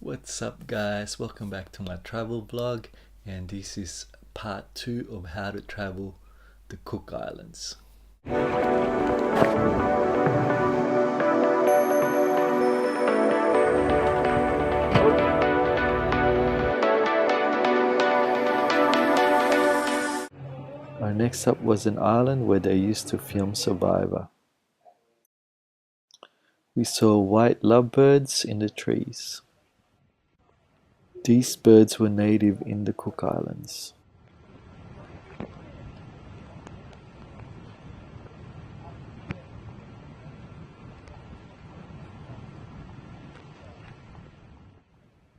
What's up guys, welcome back to my travel vlog, and this is part 2 of how to travel the Cook Islands. Our next stop was an island where they used to film Survivor. We saw white lovebirds in the trees. These birds were native in the Cook Islands.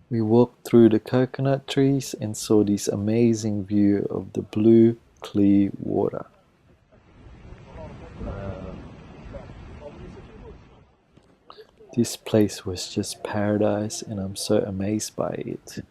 We walked through the coconut trees and saw this amazing view of the blue, clear water. This place was just paradise, and I'm so amazed by it.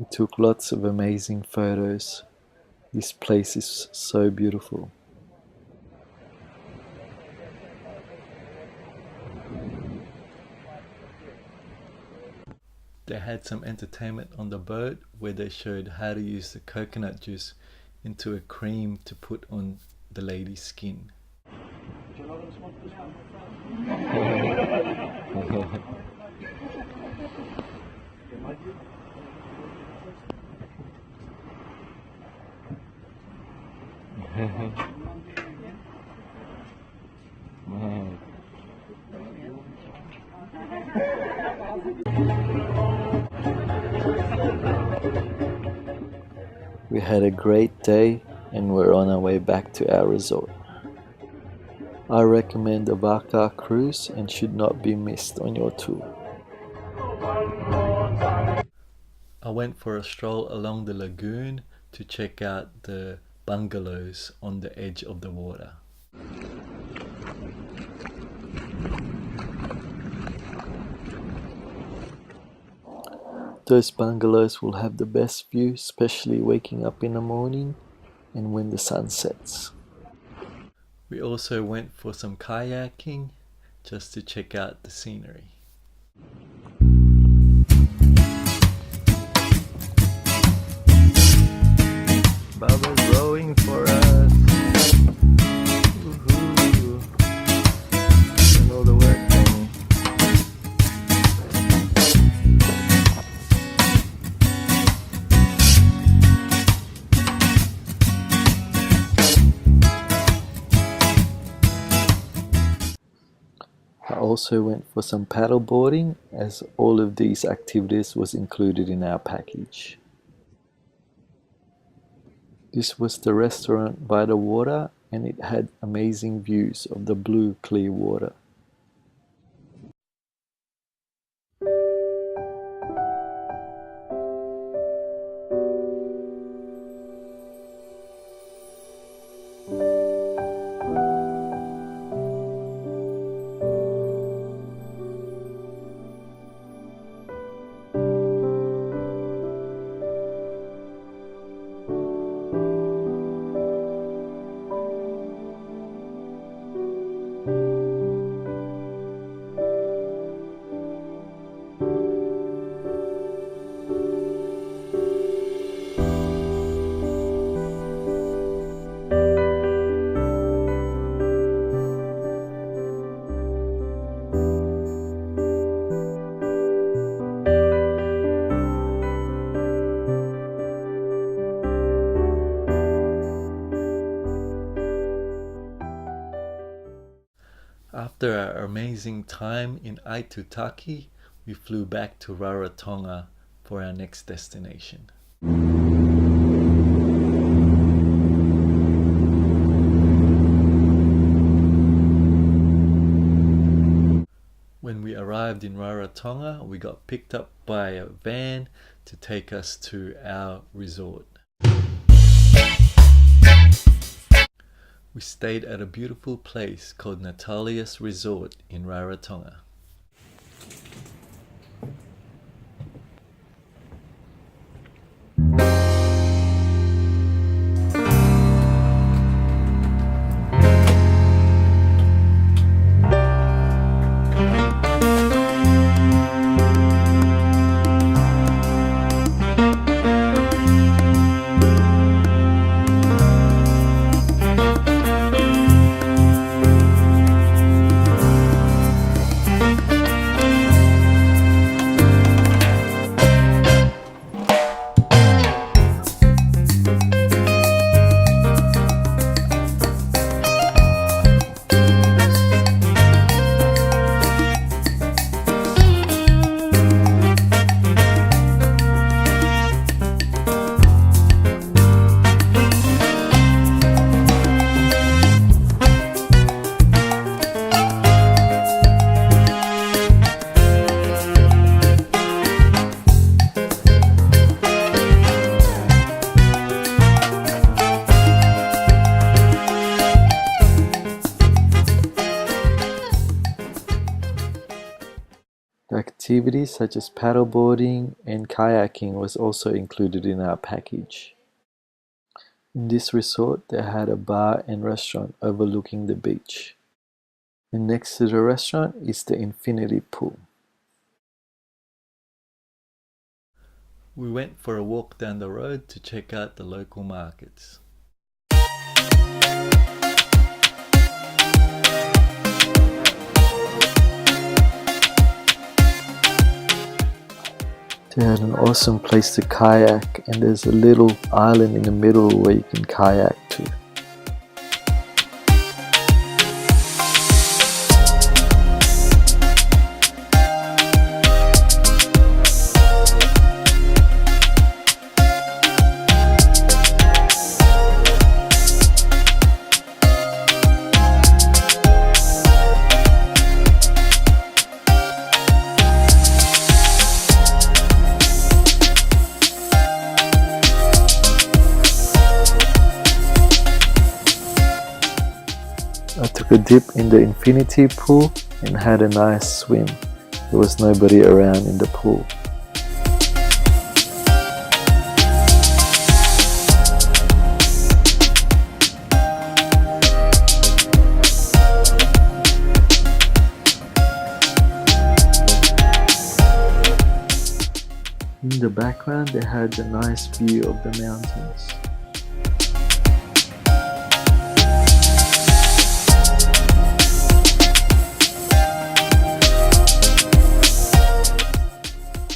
We took lots of amazing photos. This place is so beautiful. They had some entertainment on the boat where they showed how to use the coconut juice into a cream to put on the lady's skin. We had a great day and we're on our way back to our resort. I recommend the Vaka cruise and should not be missed on your tour. I went for a stroll along the lagoon to check out the bungalows on the edge of the water. Those bungalows will have the best view, especially waking up in the morning and when the sun sets. We also went for some kayaking just to check out the scenery. Bubba's rowing for us. Woohoo! Doing all the work then. I also went for some paddle boarding, as all of these activities was included in our package. This was the restaurant by the water, and it had amazing views of the blue, clear water. After our amazing time in Aitutaki, we flew back to Rarotonga for our next destination. When we arrived in Rarotonga, we got picked up by a van to take us to our resort. We stayed at a beautiful place called Nautilus Resort in Rarotonga. Activities such as paddleboarding and kayaking was also included in our package. In this resort, they had a bar and restaurant overlooking the beach. And next to the restaurant is the infinity pool. We went for a walk down the road to check out the local markets. They had an awesome place to kayak, and there's a little island in the middle where you can kayak to. I took a dip in the infinity pool and had a nice swim. There was nobody around in the pool. In the background, they had a nice view of the mountains.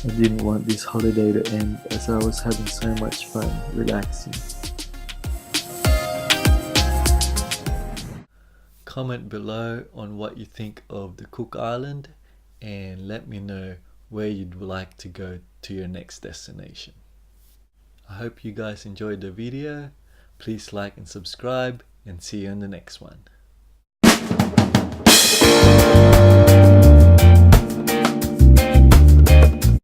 I didn't want this holiday to end as I was having so much fun relaxing. Comment below on what you think of the Cook Island and let me know where you'd like to go to your next destination. I hope you guys enjoyed the video. Please like and subscribe and see you in the next one.